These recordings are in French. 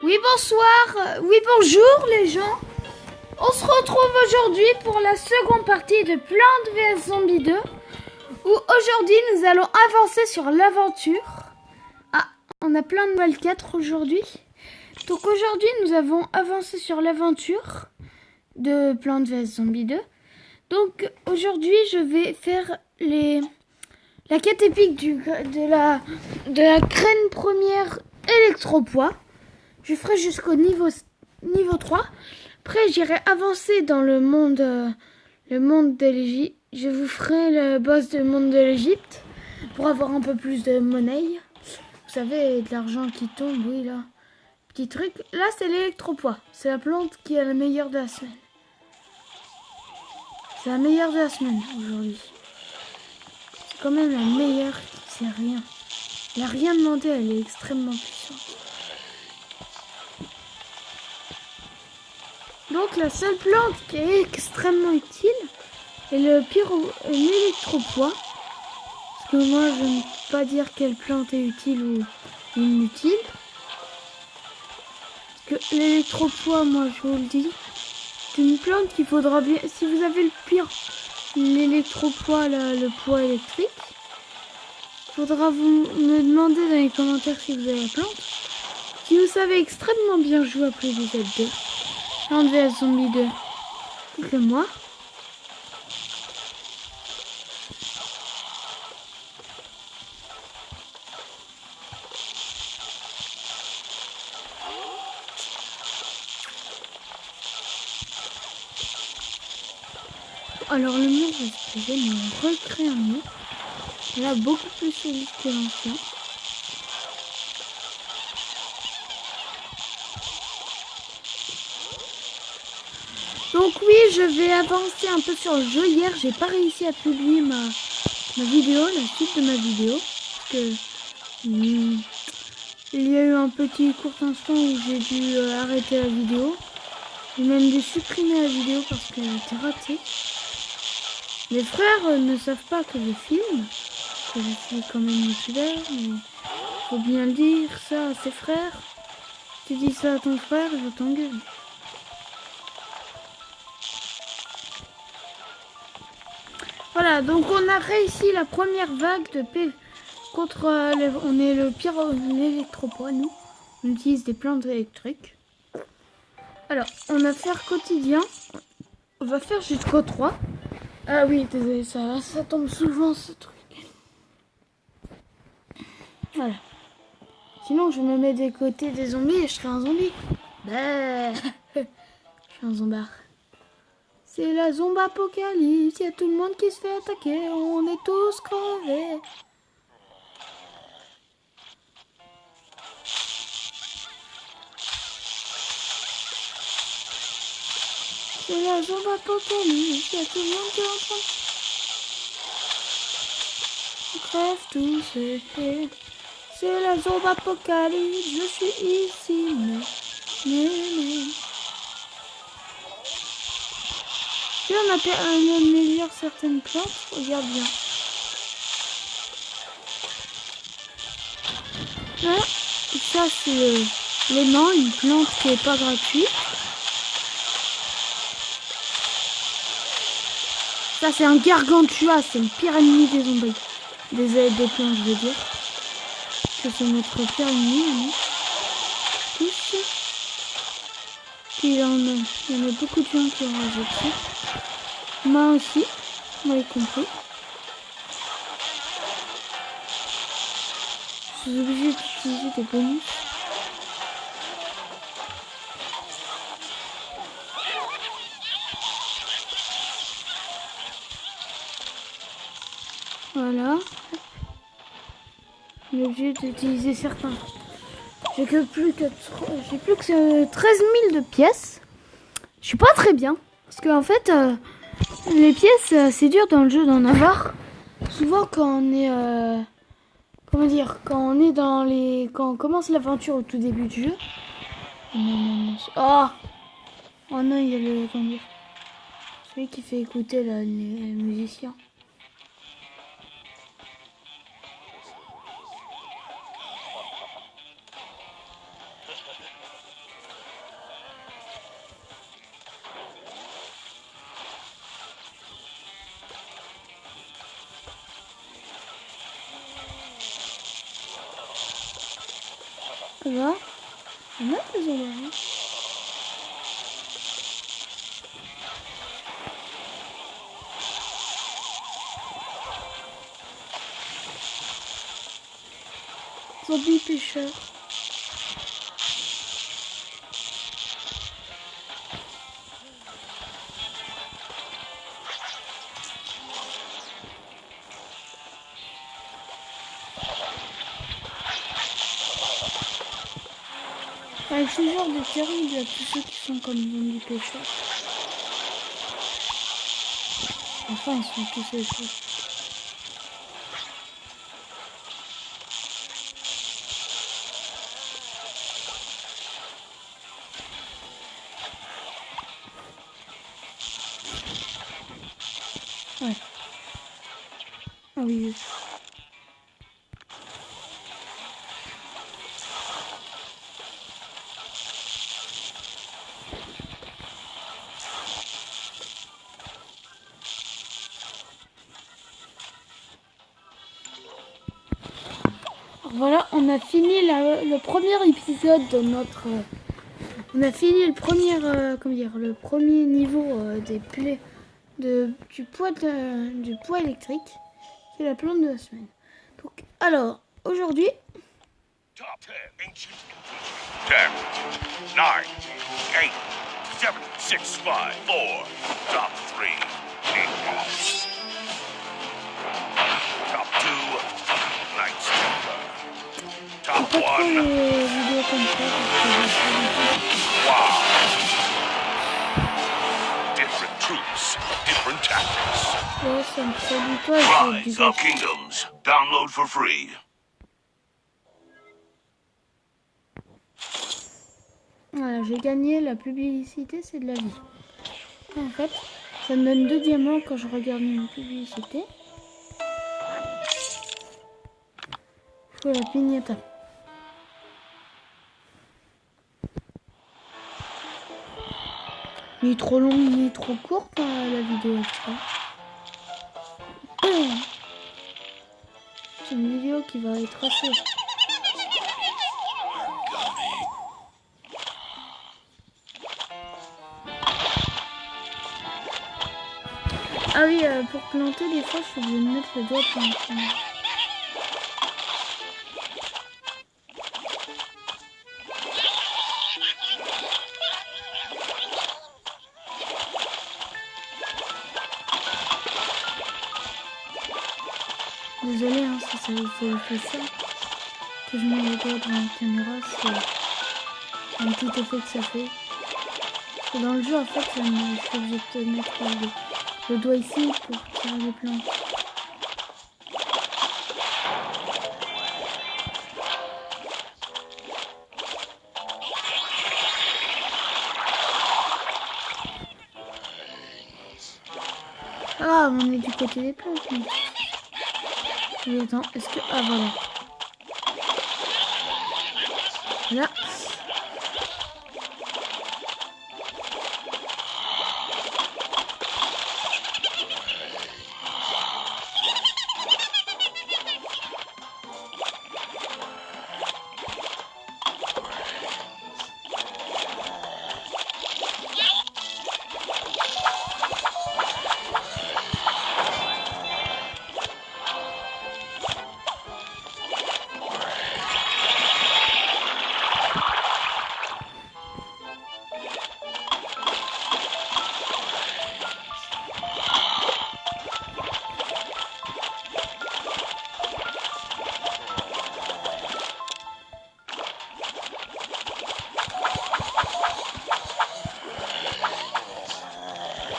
Oui, bonsoir. Oui, bonjour les gens. On se retrouve aujourd'hui pour la seconde partie de Plants vs Zombies 2. Où aujourd'hui nous allons avancer sur l'aventure. Ah, on a plein de mal 4 aujourd'hui. Donc aujourd'hui nous avons avancé sur l'aventure de Plants vs Zombies 2. Donc aujourd'hui je vais faire la quête épique de la graine première électropoids. Je ferai jusqu'au niveau 3. Après, j'irai avancer dans le monde de l'Égypte. Je vous ferai le boss du monde de l'Égypte pour avoir un peu plus de monnaie. Vous savez, de l'argent qui tombe, oui, là. Petit truc. Là, c'est l'électropoids. C'est la plante qui est la meilleure de la semaine. C'est la meilleure de la semaine, aujourd'hui. C'est quand même la meilleure, c'est rien. Elle n'a rien demandé, elle est extrêmement puissante. Donc la seule plante qui est extrêmement utile est l'électropoids. Parce que moi je ne peux pas dire quelle plante est utile ou inutile. Parce que l'électropoids, moi je vous le dis, c'est une plante qu'il faudra bien... Si vous avez l'électropoids, le poids électrique, il faudra me demander dans les commentaires si vous avez la plante. Si vous savez extrêmement bien jouer après vous êtes 2. Plants vs Zombies 2. Dites-le-moi. Alors le mur va se poser, mais on recrée un mur. Là, beaucoup plus solide que l'ancien. Donc oui, je vais avancer un peu sur le jeu. Hier, j'ai pas réussi à publier ma vidéo, la suite de ma vidéo. Parce que il y a eu un petit court instant où j'ai dû arrêter la vidéo. J'ai même dû supprimer la vidéo parce qu'elle était ratée. Mes frères ne savent pas que je filme. Que je suis quand même youtubeur, mais faut bien le dire ça à ses frères. Tu dis ça à ton frère, il va t'engueuler. Voilà, donc on a réussi la première vague de P contre on est le pire l'électropoids, nous. On utilise des plantes électriques. Alors, on va faire quotidien. On va faire jusqu'au 3. Ah oui, désolé, ça tombe souvent ce truc. Voilà. Sinon, je me mets des côtés des zombies et je serai un zombie. Bah, je suis un zombard. C'est la zombapocalypse, y a tout le monde qui se fait attaquer, on est tous crevés. C'est la zombapocalypse, y a tout le monde qui est en train de... On crève tous, c'est la zombapocalypse, je suis ici, mais... Si on améliore certaines plantes, regarde bien. Là, ça c'est l'aimant, une plante qui est pas gratuite. Ça c'est un gargantua, c'est le pire ennemi des zombies. Des plantes, je veux dire. Ça c'est notre pire ennemi, hein. Tous. Puis il y en a beaucoup de gens qui ont rajouté. Moi aussi, moi y compris. Je suis obligée d'utiliser des bonus. Voilà. On est obligé d'utiliser certains. J'ai plus que 13 000 de pièces. Je suis pas très bien. Parce que en fait, les pièces, c'est dur dans le jeu d'en avoir. Souvent quand on est... comment dire, quand on commence l'aventure au tout début du jeu. Oh, oh non, il y a le... Comment dire, celui qui fait écouter les musiciens. Ça va? On a des endroits. Hein. Zombie pêcheur. Je suis genre de terrible à tous ceux qui sont comme zombies pêcheurs. Enfin, ils sont tous échoués. Ouais. Ah oui. Voilà, on a fini le premier épisode de notre... on a fini le premier, le premier niveau des plaies du poids électrique. C'est la plante de la semaine. Donc, alors, aujourd'hui... Top 10, 9, 8, 7, 6, 5, 4. Top 3, Top 2, Night Stalker. Top 1. vidéos comme ça Wow. Different troops, different tactics. ouais, ça me produit pas. Rise of Kingdoms. Download for free. Voilà, j'ai gagné, la publicité, c'est de la vie. En fait, ça me donne 2 diamants quand je regarde une publicité. Faut la pignata. Ni trop long, ni trop court pour la vidéo extra. C'est une vidéo qui va être assez... Ah oui, pour planter, des fois, je suis obligée de mettre le doigt pour planter. Désolée, hein, si ça vous fait ça, que je mets le doigt dans la caméra, c'est un petit effet que ça fait. Et dans le jeu, en fait, je suis obligée de mettre le doigt ici pour tirer les plantes. Ah, on est du côté des plantes. Mais... oui, attends, est-ce que... ah, voilà. Là.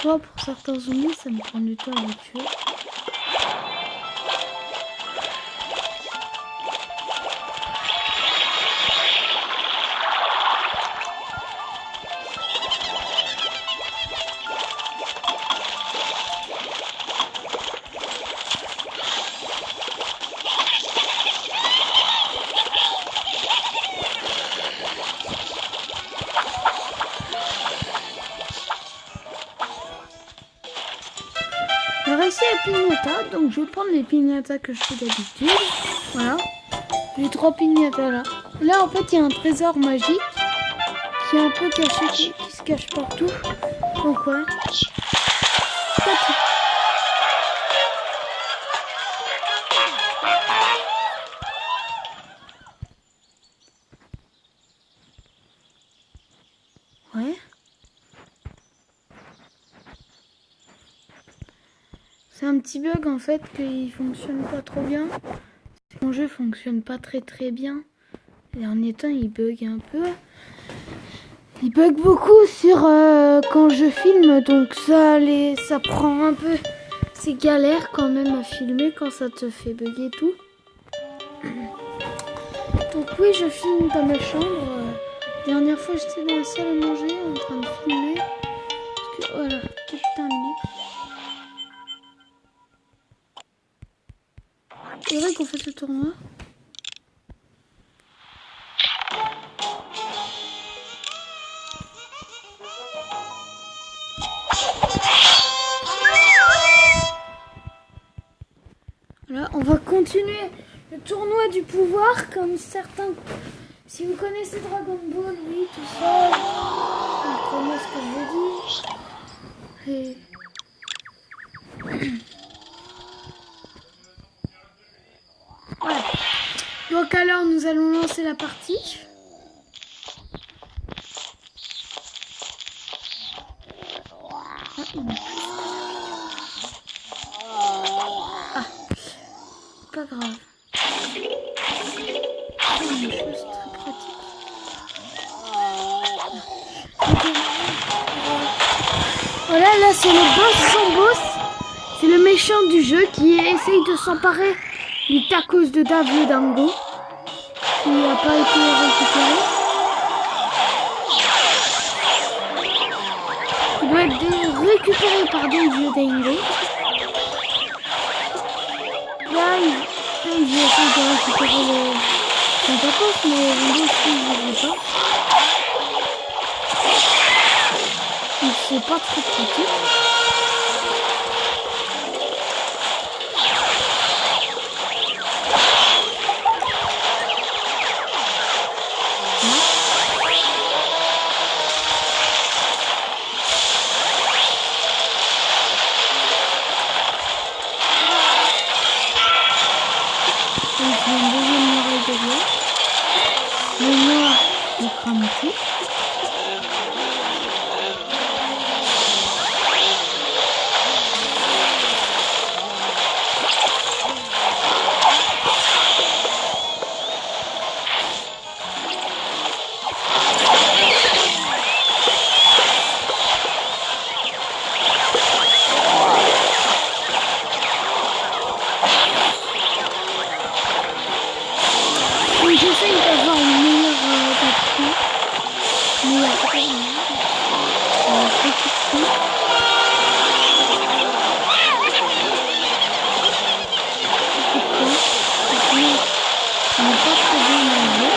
Pour certains zombies, ça me prend du temps à les tuer. On va rester à pignata, donc je vais prendre les pignatas que je fais d'habitude. Voilà. J'ai 3 pignatas là. Là, en fait, il y a un trésor magique qui est un peu caché, qui se cache partout. Donc, ouais. Ouais. C'est un petit bug en fait qu'il fonctionne pas trop bien. Mon jeu fonctionne pas très bien. Ces derniers temps, il bug un peu. Il bug beaucoup sur quand je filme, donc ça prend un peu. C'est galère quand même à filmer quand ça te fait bugger tout. Donc oui, je filme dans ma chambre. Dernière fois, j'étais dans la salle à manger en train de filmer. Parce que voilà, tout terminé. C'est vrai qu'on fait ce tournoi. Voilà, on va continuer le tournoi du pouvoir comme certains. Si vous connaissez Dragon Ball, oui, tout ça, vous comprenez ce que je veux dire. Et... voilà. Donc alors, nous allons lancer la partie. Ah, pas grave. Une chose très pratique. Voilà, là c'est le boss sans boss. C'est le méchant du jeu qui essaye de s'emparer du tacos de Dave Dango qui n'a pas été récupéré. Il doit être récupéré par Dave Dango. Là, il essaie de récupérer son tacos, mais Dango aussi, il ne veut pas. Donc c'est pas très pratique. Le noir, il crame tout. Oui, j'essaye d'avoir une meilleure batterie. Mais après, petite fille. On n'est pas très bien mangé.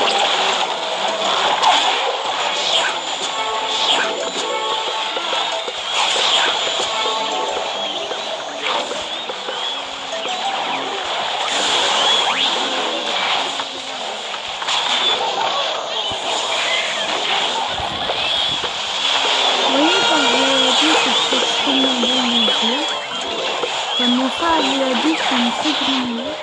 Comme mon frère lui a dit, c'est une très grande mère.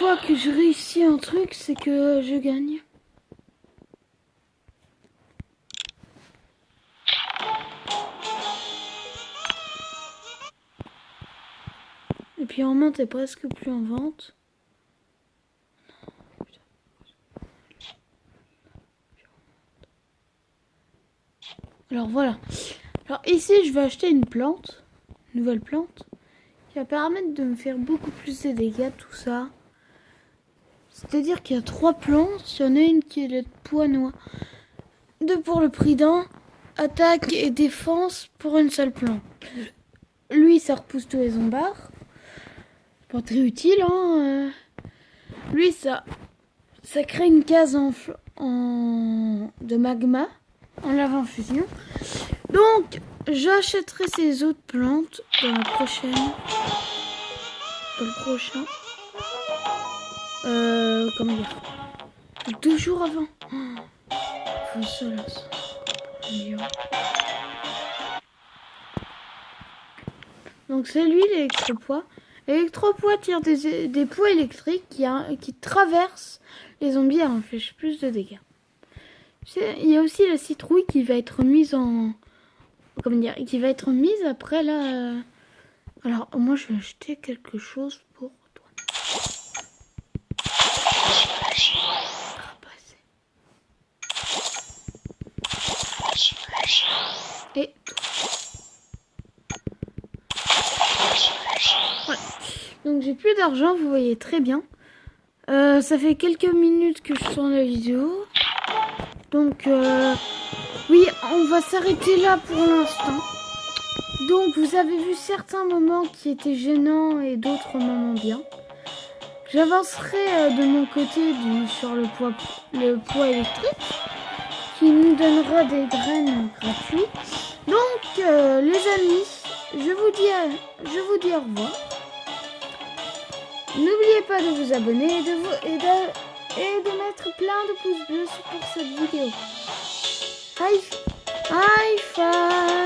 fois que je réussis un truc, c'est que je gagne. Et puis en main, t'es presque plus en vente. Alors voilà. Alors ici, je vais acheter une plante, une nouvelle plante, qui va permettre de me faire beaucoup plus de dégâts, tout ça. C'est-à-dire qu'il y a 3 plantes, il y en a une qui est le poids noir. 2 pour le prix d'un, attaque et défense pour une seule plante. Lui, ça repousse tous les zombards. Pas très utile, hein. Lui, ça crée une case de magma en lave fusion. Donc, j'achèterai ces autres plantes dans le prochain. Comment dire, 2 jours avant. Faut ça là. Donc c'est lui l'électropoids. L'électropoids tire des poids électriques qui traversent les zombies et empêchent plus de dégâts. Il y a aussi la citrouille qui va être mise en... Comment dire, qui va être mise après là. Alors moi je vais acheter quelque chose pour toi. Et voilà. Donc j'ai plus d'argent, vous voyez très bien. Ça fait quelques minutes que je tourne la vidéo. Donc oui, on va s'arrêter là pour l'instant. Donc vous avez vu certains moments qui étaient gênants et d'autres moments bien. J'avancerai de mon côté sur le poids électrique qui nous donnera des graines gratuites. Donc les amis, je vous dis au revoir. N'oubliez pas de vous abonner et de mettre plein de pouces bleus pour cette vidéo. High five.